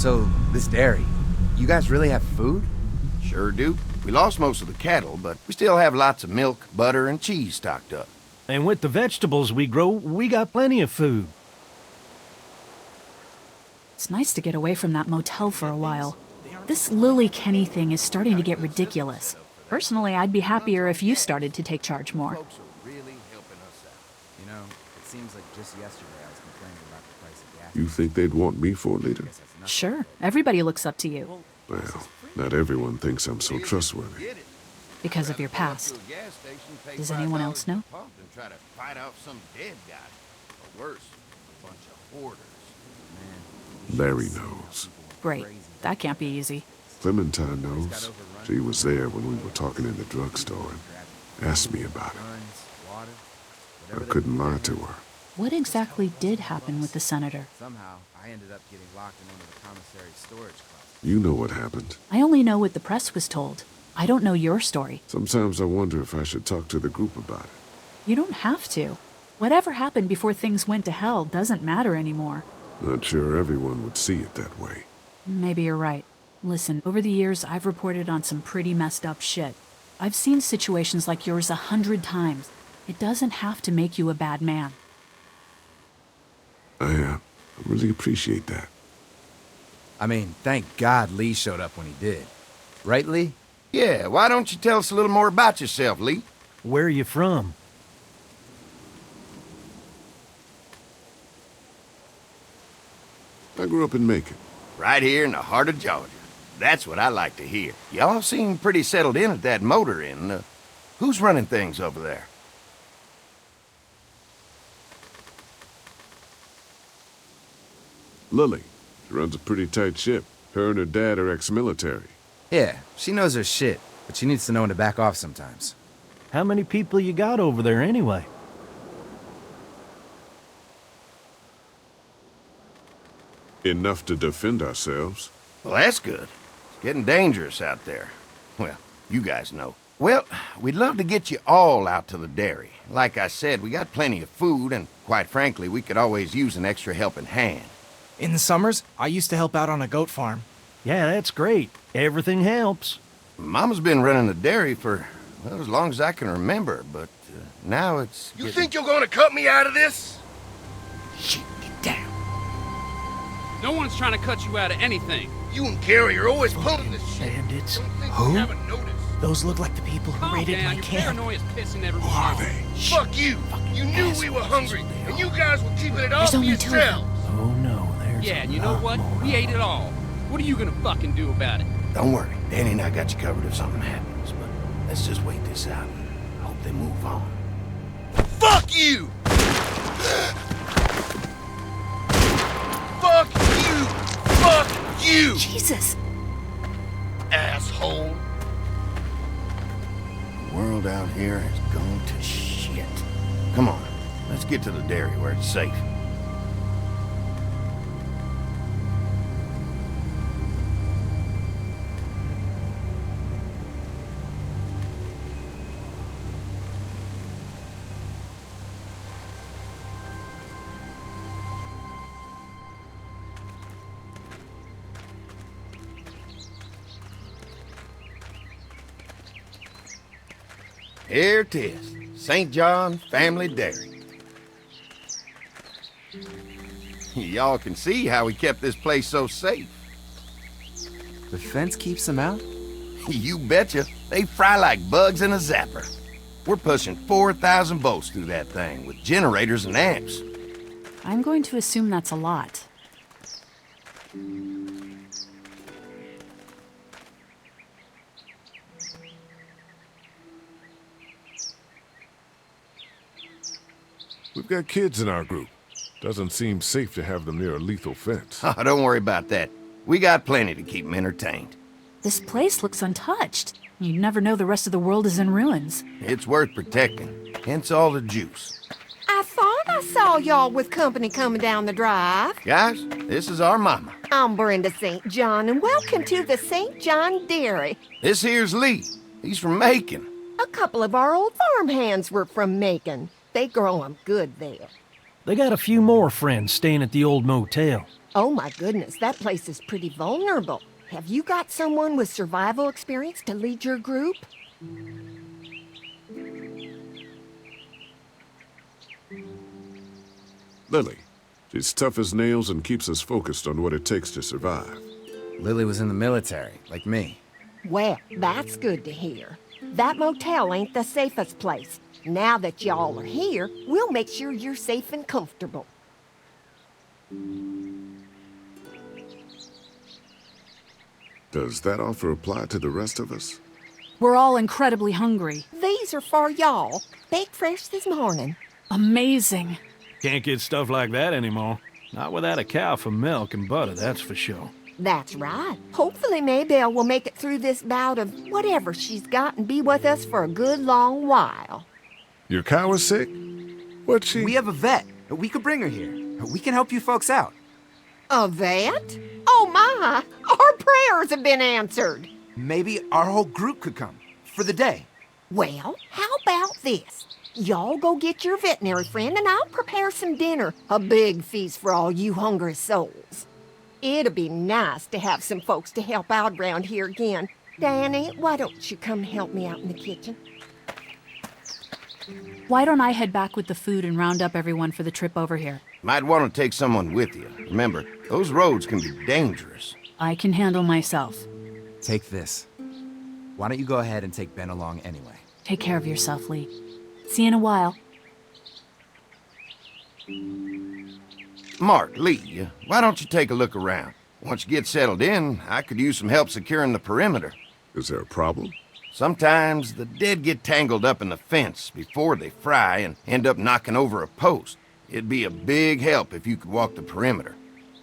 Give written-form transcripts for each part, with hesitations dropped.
So, this dairy, you guys really have food? Sure do. We lost most of the cattle, but we still have lots of milk, butter, and cheese stocked up. And with the vegetables we grow, we got plenty of food. It's nice to get away from that motel for a while. This Lily Kenny thing is starting to get ridiculous. Personally, I'd be happier if you started to take charge more. Folks are really helping us out. You know, it seems like just yesterday I was complaining about the price of gas. You think they'd want me for a leader? Sure, everybody looks up to you. Well, not everyone thinks I'm so trustworthy. Because of your past. Does anyone else know? And try to fight off some dead guy. Or worse, a bunch of hoarders. Larry knows. Great. That can't be easy. Clementine knows. She was there when we were talking in the drugstore and asked me about it. I couldn't lie to her. What exactly did happen with the senator? Somehow, I ended up getting locked in one of the commissary storage closets. You know what happened. I only know what the press was told. I don't know your story. Sometimes I wonder if I should talk to the group about it. You don't have to. Whatever happened before things went to hell doesn't matter anymore. Not sure everyone would see it that way. Maybe you're right. Listen, over the years, I've reported on some pretty messed up shit. I've seen situations like yours 100 times. It doesn't have to make you a bad man. I really appreciate that. I mean, thank God Lee showed up when he did. Right, Lee? Yeah, why don't you tell us a little more about yourself, Lee? Where are you from? I grew up in Macon. Right here in the heart of Georgia. That's what I like to hear. Y'all seem pretty settled in at that motor inn. Who's running things over there? Lily. She runs a pretty tight ship. Her and her dad are ex-military. Yeah, she knows her shit, but she needs to know when to back off sometimes. How many people you got over there anyway? Enough to defend ourselves. Well, that's good. It's getting dangerous out there. Well, you guys know. Well, we'd love to get you all out to the dairy. Like I said, we got plenty of food, and quite frankly, we could always use an extra helping hand. In the summers, I used to help out on a goat farm. Yeah, that's great. Everything helps. Mama's been running the dairy for, well, as long as I can remember, but now it's... You think you're gonna cut me out of this? Shit, get down. No one's trying to cut you out of anything. You and Gary are always pulling this shit. Bandits. Don't think Who? you haven't noticed. Those look like the people who Calm raided down, my your camp. paranoia's pissing everyone Who are off. they? Fuck you. You knew we were hungry, and you guys were keeping it all There's for only two of yourselves. Oh no, there's Yeah, and you a know lot what? more We of ate it all. What are you gonna fucking do about it? Don't worry, Danny and I got you covered if something happens, but let's just wait this out and hope they move on. Fuck you! Fuck you! Fuck you! Jesus! Asshole! The world out here has gone to shit. Come on, let's get to the dairy where it's safe. Here it is, St. John Family Dairy. Y'all can see how we kept this place so safe. The fence keeps them out? You betcha. They fry like bugs in a zapper. We're pushing 4,000 volts through that thing with generators and amps. I'm going to assume that's a lot. We've got kids in our group. Doesn't seem safe to have them near a lethal fence. Oh, don't worry about that. We got plenty to keep them entertained. This place looks untouched. You'd never know the rest of the world is in ruins. It's worth protecting, hence all the juice. I thought I saw y'all with company coming down the drive. Guys, this is our mama. I'm Brenda St. John, and welcome to the St. John Dairy. This here's Lee. He's from Macon. A couple of our old farmhands were from Macon. They grow 'em good there. They got a few more friends staying at the old motel. Oh my goodness, that place is pretty vulnerable. Have you got someone with survival experience to lead your group? Lily. She's tough as nails and keeps us focused on what it takes to survive. Lily was in the military, like me. Well, that's good to hear. That motel ain't the safest place. Now that y'all are here, we'll make sure you're safe and comfortable. Does that offer apply to the rest of us? We're all incredibly hungry. These are for y'all. Baked fresh this morning. Amazing. Can't get stuff like that anymore. Not without a cow for milk and butter, that's for sure. That's right. Hopefully Maybelle will make it through this bout of whatever she's got and be with us for a good long while. Your cow is sick? What's she... We have a vet. We could bring her here. We can help you folks out. A vet? Oh my! Our prayers have been answered. Maybe our whole group could come. For the day. Well, how about this? Y'all go get your veterinary friend and I'll prepare some dinner. A big feast for all you hungry souls. It'll be nice to have some folks to help out around here again. Danny, why don't you come help me out in the kitchen? Why don't I head back with the food and round up everyone for the trip over here? Might want to take someone with you. Remember, those roads can be dangerous. I can handle myself. Take this. Why don't you go ahead and take Ben along anyway? Take care of yourself, Lee. See you in a while. Mark, Lee, why don't you take a look around? Once you get settled in, I could use some help securing the perimeter. Is there a problem? Sometimes the dead get tangled up in the fence before they fry and end up knocking over a post. It'd be a big help if you could walk the perimeter.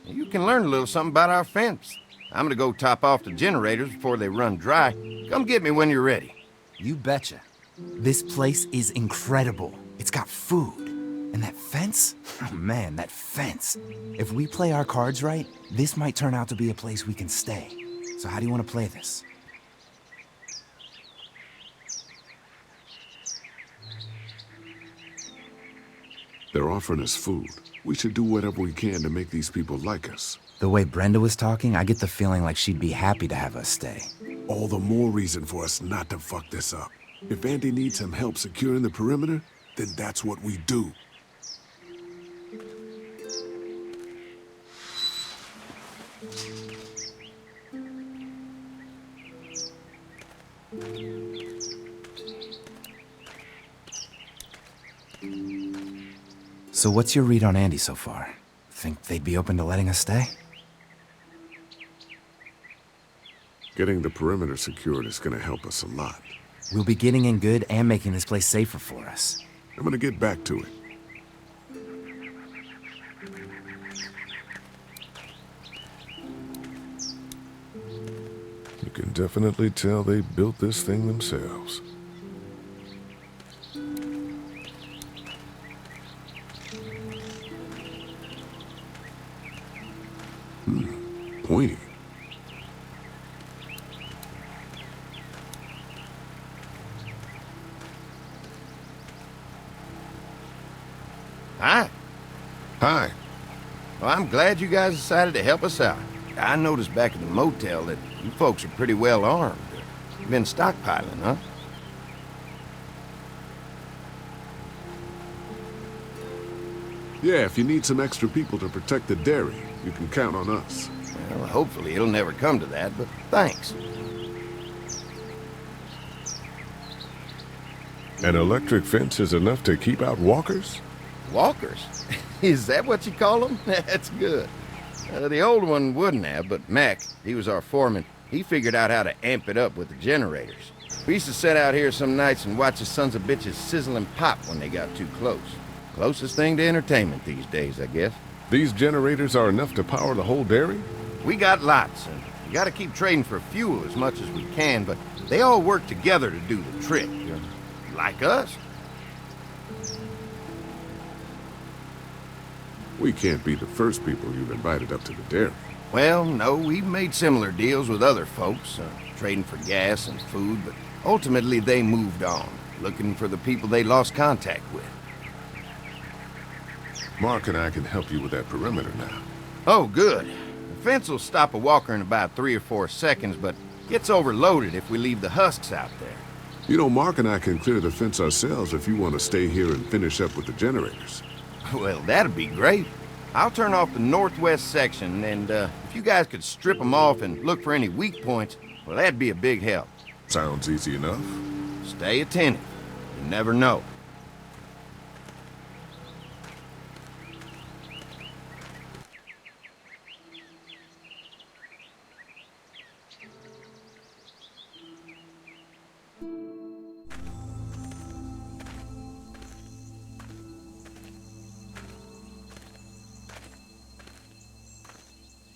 You can learn a little something about our fence. I'm gonna go top off the generators before they run dry. Come get me when you're ready. You betcha. This place is incredible. It's got food. And that fence? Oh man, that fence. If we play our cards right, this might turn out to be a place we can stay. So how do you want to play this? They're offering us food. We should do whatever we can to make these people like us. The way Brenda was talking, I get the feeling like she'd be happy to have us stay. All the more reason for us not to fuck this up. If Andy needs some help securing the perimeter, then that's what we do. So what's your read on Andy so far? Think they'd be open to letting us stay? Getting the perimeter secured is gonna help us a lot. We'll be getting in good and making this place safer for us. I'm gonna get back to it. You can definitely tell they built this thing themselves. Pointy. Hi. Hi. Well, I'm glad you guys decided to help us out. I noticed back at the motel that you folks are pretty well armed. You've been stockpiling, huh? Yeah, if you need some extra people to protect the dairy, you can count on us. Well, hopefully it'll never come to that, but thanks. An electric fence is enough to keep out walkers? Walkers? Is that what you call them? That's good. The old one wouldn't have, but Mac, he was our foreman, he figured out how to amp it up with the generators. We used to sit out here some nights and watch the sons of bitches sizzle and pop when they got too close. Closest thing to entertainment these days, I guess. These generators are enough to power the whole dairy? We got lots, and we gotta keep trading for fuel as much as we can, but they all work together to do the trick, you know, like us. We can't be the first people you've invited up to the dairy. Well, no, we've made similar deals with other folks, trading for gas and food, but ultimately they moved on, looking for the people they lost contact with. Mark and I can help you with that perimeter now. Oh, good. The fence will stop a walker in about 3 or 4 seconds, but gets overloaded if we leave the husks out there. You know, Mark and I can clear the fence ourselves if you want to stay here and finish up with the generators. Well, that'd be great. I'll turn off the northwest section, and if you guys could strip them off and look for any weak points, well, that'd be a big help. Sounds easy enough. Stay attentive. You never know.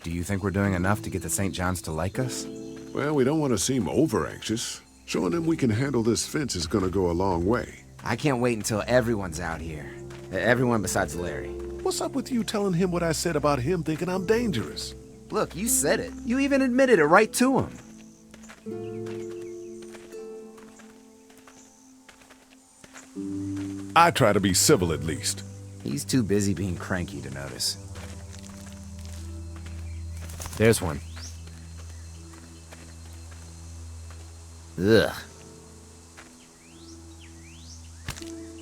Do you think we're doing enough to get the St. John's to like us? Well, we don't want to seem over-anxious. Showing them we can handle this fence is gonna go a long way. I can't wait until everyone's out here. Everyone besides Larry. What's up with you telling him what I said about him thinking I'm dangerous? Look, you said it. You even admitted it right to him. I try to be civil at least. He's too busy being cranky to notice. There's one. Ugh.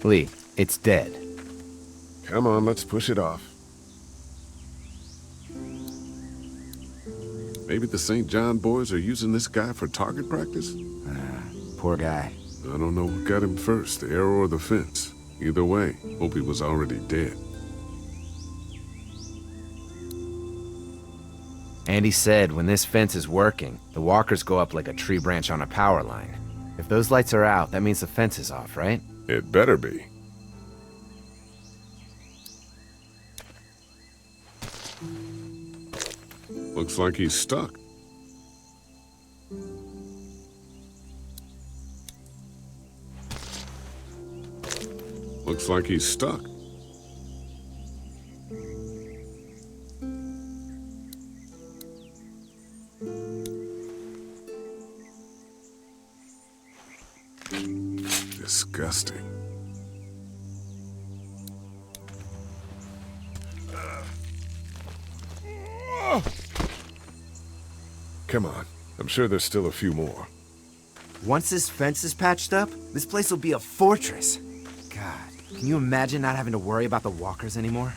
Lee, it's dead. Come on, let's push it off. Maybe the St. John boys are using this guy for target practice? Poor guy. I don't know what got him first, the arrow or the fence. Either way, hope he was already dead. Andy said when this fence is working, the walkers go up like a tree branch on a power line. If those lights are out, that means the fence is off, right? It better be. Looks like he's stuck. Looks like he's stuck. Disgusting. Come on. I'm sure there's still a few more. Once this fence is patched up, this place will be a fortress. God, can you imagine not having to worry about the walkers anymore?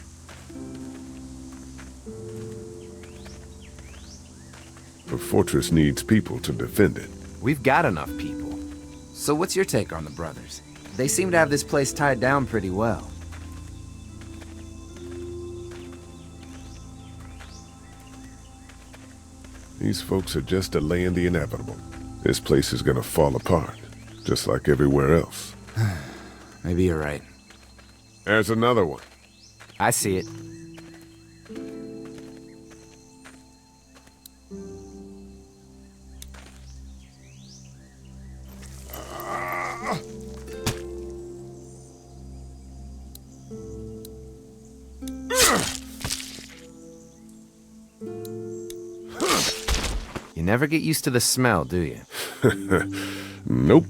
A fortress needs people to defend it. We've got enough people. So what's your take on the brothers? They seem to have this place tied down pretty well. These folks are just delaying the inevitable. This place is gonna fall apart, just like everywhere else. Maybe you're right. There's another one. I see it. You never get used to the smell, do you? Nope.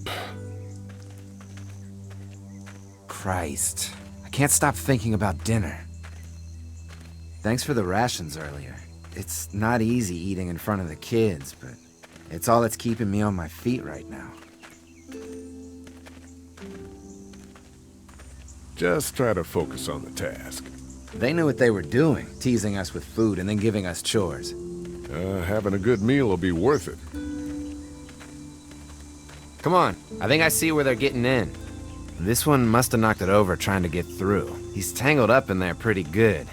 Christ. I can't stop thinking about dinner. Thanks for the rations earlier. It's not easy eating in front of the kids, but it's all that's keeping me on my feet right now. Just try to focus on the task. They knew what they were doing, teasing us with food and then giving us chores. Having a good meal will be worth it. Come on, I think I see where they're getting in. This one must have knocked it over trying to get through. He's tangled up in there pretty good.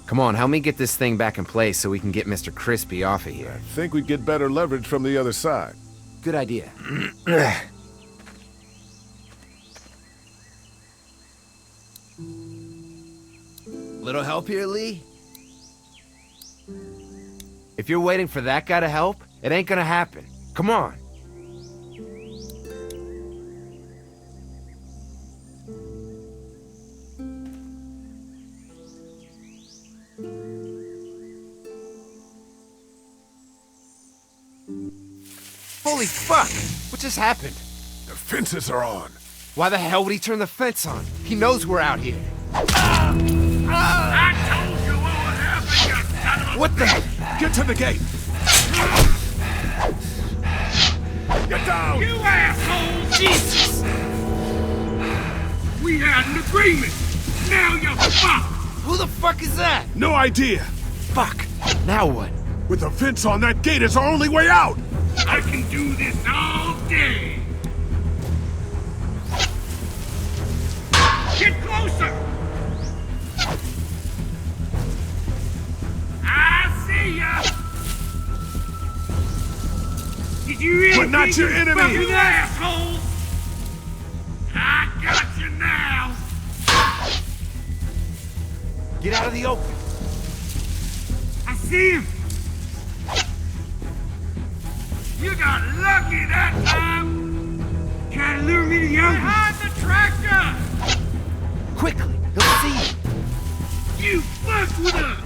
Come on, help me get this thing back in place so we can get Mr. Crispy off of I here. think we'd get better leverage from the other side. Good idea. Little help here, Lee? If you're waiting for that guy to help, it ain't gonna happen. Come on. Holy fuck! What just happened? The fences are on. Why the hell would he turn the fence on? He knows we're out here. I told you what would happen, you son of a What the? Get to the gate! Get down! You assholes! Jesus! We had an agreement. Now you're fucked. Who the fuck is that? No idea! Fuck. Now what? With a fence on that gate, it's our only way out! I can do this all day. Get closer. I see ya. Did you really But not think your you enemy. fucking assholes? I got you now. Get out of the open. I see him. You got lucky that time. Try to lure me to the open. Behind the tractor. Quickly, he'll see you. You fucked with us.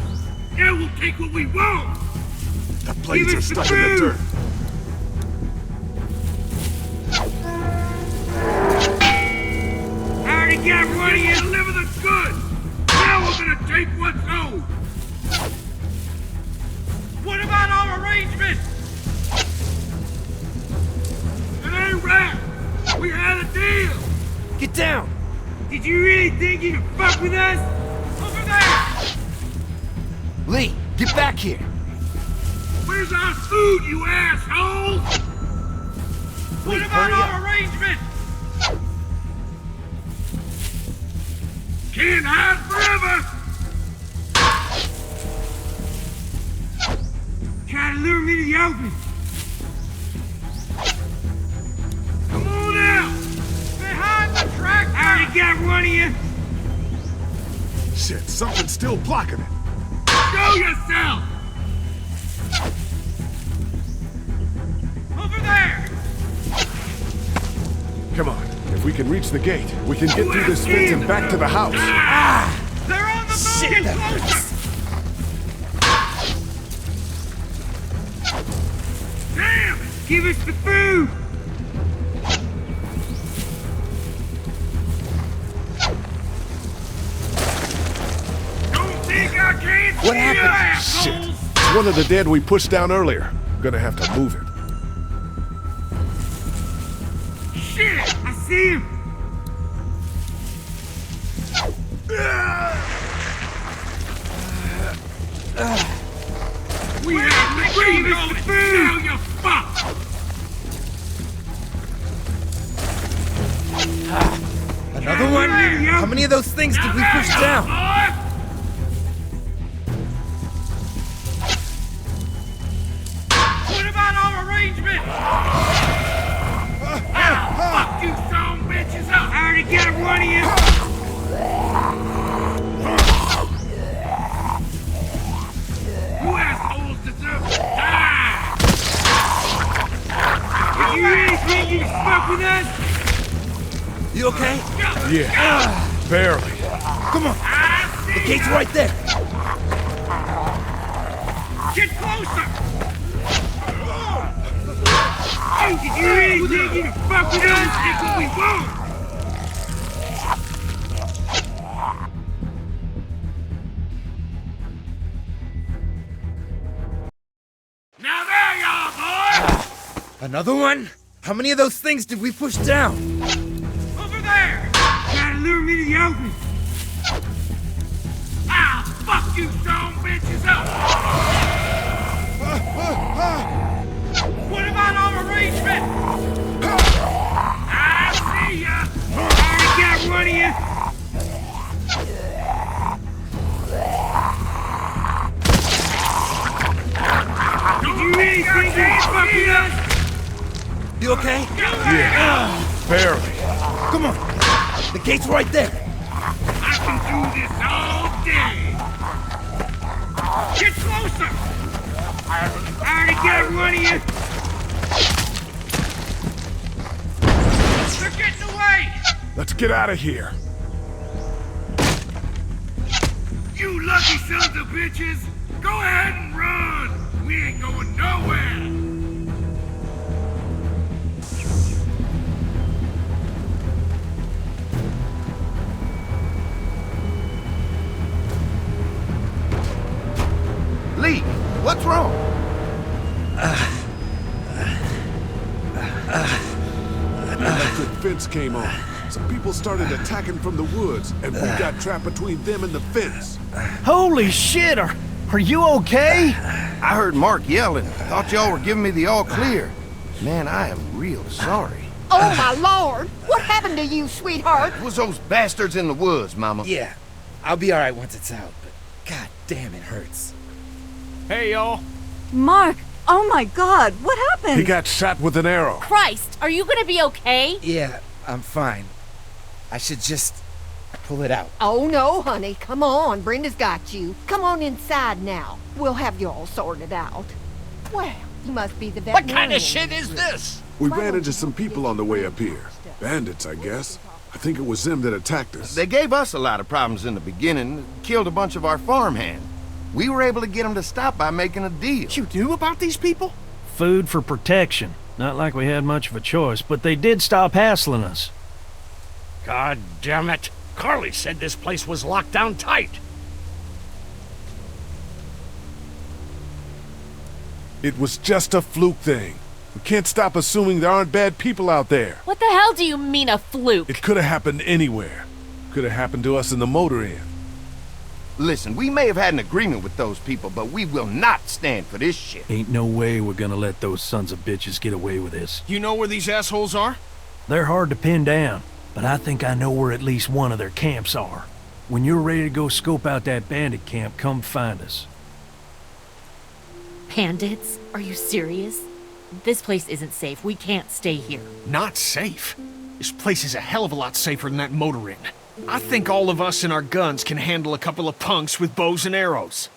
Now we'll take what we want. The blades Give are us the stuck in the food. dirt. I already got money and deliver the goods. Now we're gonna take what's owed. What about our arrangements? It ain't right. We had a deal. Get down! Did you really think you could fuck with us? Over there. Lee, get back here. Where's our food, you assholes? What about hurry up. our arrangements? Can't hide forever! Try to lure me to the open. Come on out! Behind the tractor! I already got one of you! Shit, something's still blocking it. Show yourself! Over there! Come on, if we can reach the gate, we can get through this fence and back to the house. They're on the move! Get closer! Damn! Give us the food! Don't think I can't see What you, happened? Shit, assholes! it's one of the dead we pushed down earlier. Gonna have to move it. Shit! I see him! We have to give us the food! Now you're fucked! Another one? How many of those things did we push down? What about our arrangement? Fuck you, son of bitches! I already got one of you! You assholes deserve to die! Did you really think you could fuck with us? You okay? Yeah, barely. Come on! The gate's right there! Get closer! Hey, did you really think you could fuck with us? That's what we want! Now there you are, boy! Another one? How many of those things did we push down? Over there! Try to lure me to the open! I'll fuck you, son of bitches up! What about our arrangement? I see ya! I already got one of you! Did you really think you could fuck with us? You okay? Yeah, barely. Come on! The gate's right there! I can do this all day! Get closer! I already got one of you! They're getting away! Let's get out of here. You lucky sons of bitches! Go ahead and run! We ain't going nowhere! Lee, The electric fence came on. Some people started attacking from the woods, and we got trapped between them and the fence. Holy shit! Are you okay? I heard Mark yelling. Thought y'all were giving me the all clear. Man, I am real sorry. Oh, my Lord! What happened to you, sweetheart? It was those bastards in the woods, Mama. Yeah, I'll be alright once it's out, but god damn, it hurts. Hey, y'all. Mark! Oh my god, what happened? He got shot with an arrow. Christ, are you gonna be okay? Yeah, I'm fine. I should just pull it out. Oh, no, honey. Come on. Brenda's got you. Come on inside now. We'll have you all sorted out. Well, you must be the veterinarian. What kind of shit is this? We ran into some people on the way up here. Bandits, I guess. I think it was them that attacked us. They gave us a lot of problems in the beginning, killed a bunch of our farmhands. We were able to get them to stop by making a deal. You knew about these people? Food for protection. Not like we had much of a choice, but they did stop hassling us. God damn it. Carly said this place was locked down tight. It was just a fluke thing. We can't stop assuming there aren't bad people out there. What the hell do you mean a fluke? It could have happened anywhere. Could have happened to us in the motor inn. Listen, we may have had an agreement with those people, but we will not stand for this shit. Ain't no way we're gonna let those sons of bitches get away with this. You know where these assholes are? They're hard to pin down, but I think I know where at least one of their camps are. When you're ready to go scope out that bandit camp, come find us. Bandits? Are you serious? This place isn't safe. We can't stay here. Not safe. This place is a hell of a lot safer than that motor inn. I think all of us and our guns can handle a couple of punks with bows and arrows.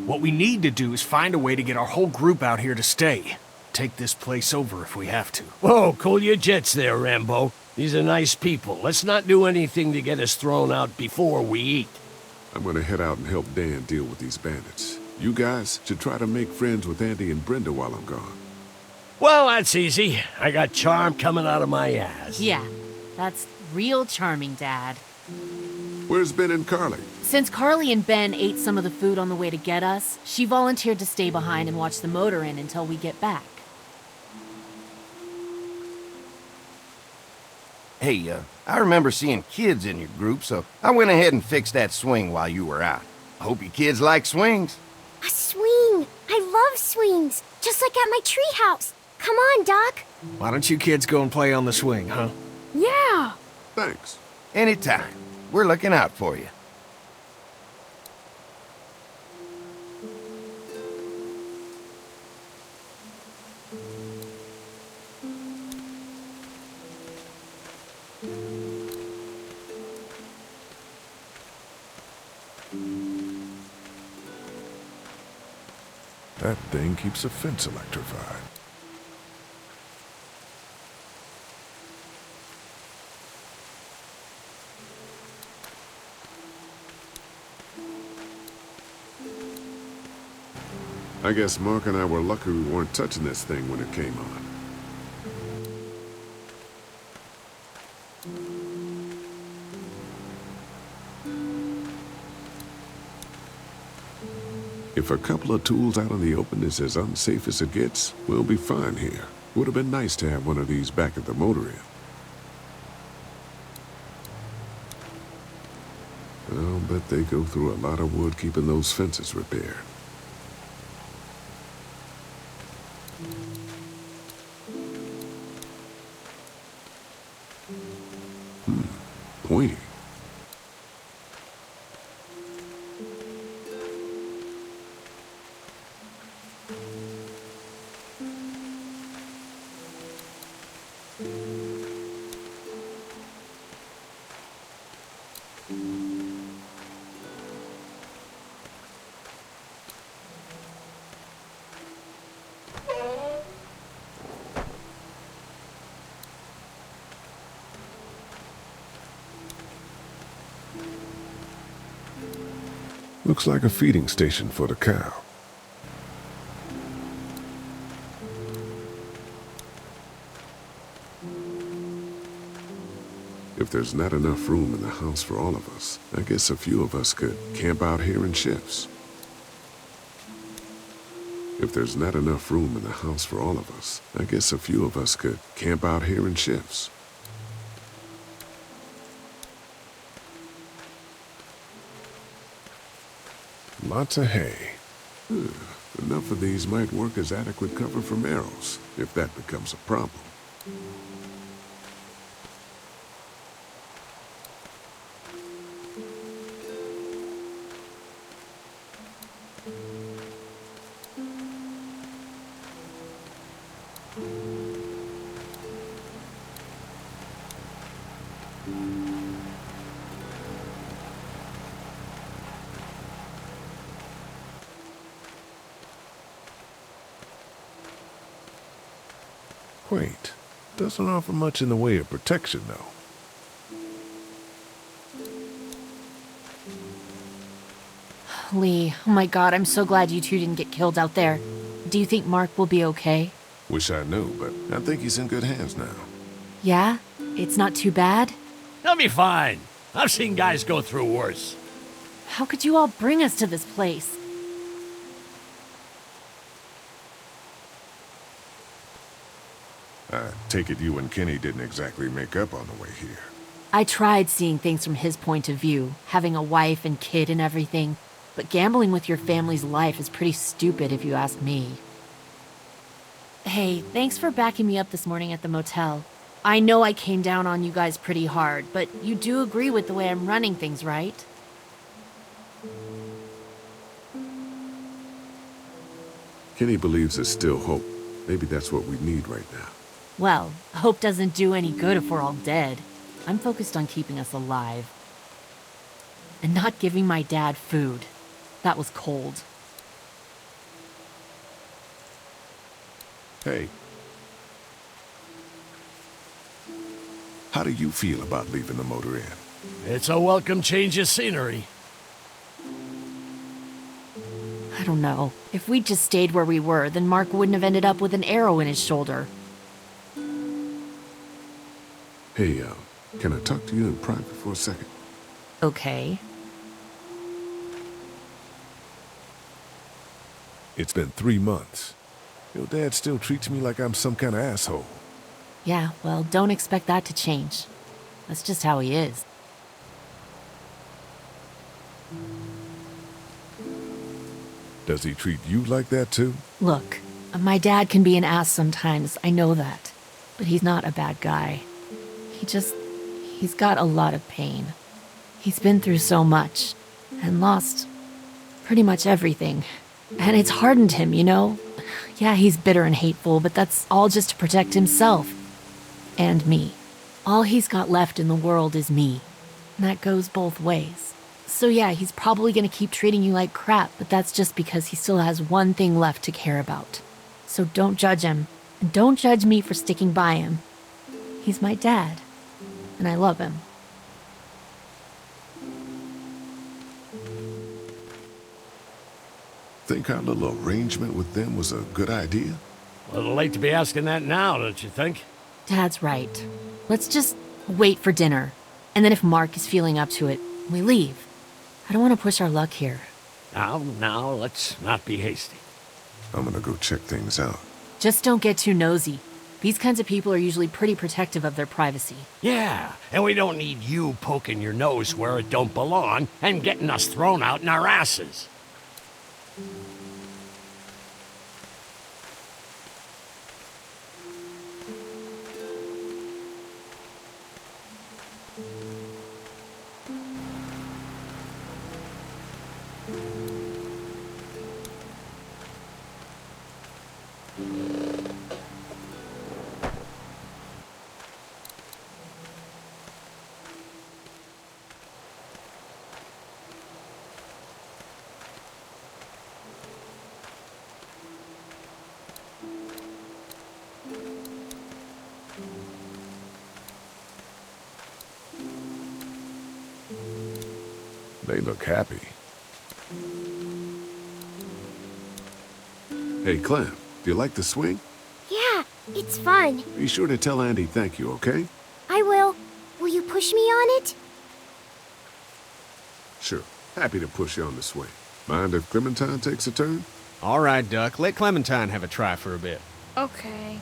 What we need to do is find a way to get our whole group out here to stay. Take this place over if we have to. Whoa, cool your jets there, Rambo. These are nice people. Let's not do anything to get us thrown out before we eat. I'm gonna head out and help Dan deal with these bandits. You guys should try to make friends with Andy and Brenda while I'm gone. Well, that's easy. I got charm coming out of my ass. Yeah, that's real charming, Dad. Where's Ben and Carly? Since Carly and Ben ate some of the food on the way to get us, she volunteered to stay behind and watch the motor inn until we get back. Hey, I remember seeing kids in your group, so I went ahead and fixed that swing while you were out. I hope you kids like swings. A swing! I love swings! Just like at my treehouse! Come on, Doc! Why don't you kids go and play on the swing, huh? Yeah! Thanks. Anytime. We're looking out for you. That thing keeps a fence electrified. I guess Mark and I were lucky we weren't touching this thing when it came on. If a couple of tools out in the open is as unsafe as it gets, we'll be fine here. Would have been nice to have one of these back at the motor inn. I'll bet they go through a lot of wood keeping those fences repaired. Pointy. Looks like a feeding station for the cow. If there's not enough room in the house for all of us, I guess a few of us could camp out here in shifts. If there's not enough room in the house for all of us, I guess a few of us could camp out here in shifts. Lots of hay. Enough of these might work as adequate cover from arrows, if that becomes a problem. Quaint. Doesn't offer much in the way of protection, though. Lee, oh my god, I'm so glad you two didn't get killed out there. Do you think Mark will be okay? Wish I knew, but I think he's in good hands now. Yeah? It's not too bad? He'll be fine. I've seen guys go through worse. How could you all bring us to this place? I take it you and Kenny didn't exactly make up on the way here. I tried seeing things from his point of view, having a wife and kid and everything, but gambling with your family's life is pretty stupid if you ask me. Hey, thanks for backing me up this morning at the motel. I know I came down on you guys pretty hard, but you do agree with the way I'm running things, right? Kenny believes there's still hope. Maybe that's what we need right now. Well, hope doesn't do any good if we're all dead. I'm focused on keeping us alive. And not giving my dad food. That was cold. Hey. How do you feel about leaving the motor inn? It's a welcome change of scenery. I don't know. If we'd just stayed where we were, then Mark wouldn't have ended up with an arrow in his shoulder. Hey, can I talk to you in private for a second? Okay. It's been 3 months. Your dad still treats me like I'm some kind of asshole. Yeah, well, don't expect that to change. That's just how he is. Does he treat you like that too? Look, my dad can be an ass sometimes, I know that. But he's not a bad guy. He's got a lot of pain. He's been through so much, and lost pretty much everything. And it's hardened him, you know? Yeah, he's bitter and hateful, but that's all just to protect himself. And me. All he's got left in the world is me. And that goes both ways. So yeah, he's probably gonna keep treating you like crap, but that's just because he still has one thing left to care about. So don't judge him, and don't judge me for sticking by him. He's my dad, and I love him. Think our little arrangement with them was a good idea? A little late to be asking that now, don't you think? Dad's right. Let's just wait for dinner, and then if Mark is feeling up to it, we leave. I don't want to push our luck here. Now, let's not be hasty. I'm gonna go check things out. Just don't get too nosy. These kinds of people are usually pretty protective of their privacy. Yeah, and we don't need you poking your nose where it don't belong and getting us thrown out in our asses. They look happy. Hey, Clem, do you like the swing? Yeah, it's fun. Be sure to tell Andy thank you, okay? I will. Will you push me on it? Sure. Happy to push you on the swing. Mind if Clementine takes a turn? All right, Duck. Let Clementine have a try for a bit. Okay.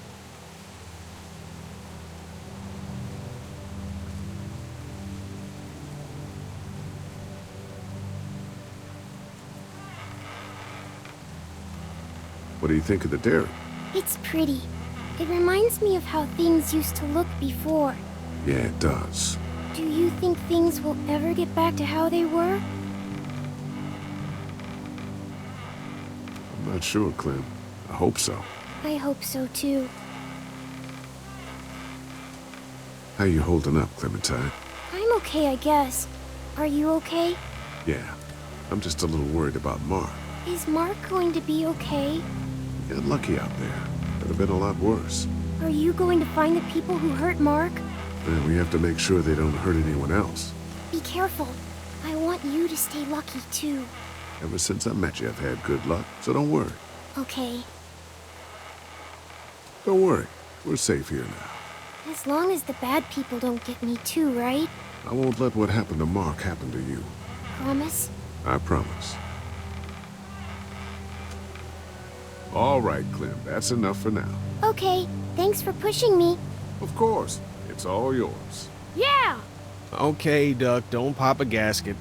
What do you think of the dairy? It's pretty. It reminds me of how things used to look before. Yeah, it does. Do you think things will ever get back to how they were? I'm not sure, Clem. I hope so. I hope so too. How you holding up, Clementine? I'm okay, I guess. Are you okay? Yeah. I'm just a little worried about Mark. Is Mark going to be okay? You got lucky out there. Could have been a lot worse. Are you going to find the people who hurt Mark? And we have to make sure they don't hurt anyone else. Be careful. I want you to stay lucky too. Ever since I met you, I've had good luck, so don't worry. Okay. Don't worry. We're safe here now. As long as the bad people don't get me too, right? I won't let what happened to Mark happen to you. Promise? I promise. All right, Clem. That's enough for now. Okay. Thanks for pushing me. Of course. It's all yours. Yeah! Okay, Duck, don't pop a gasket.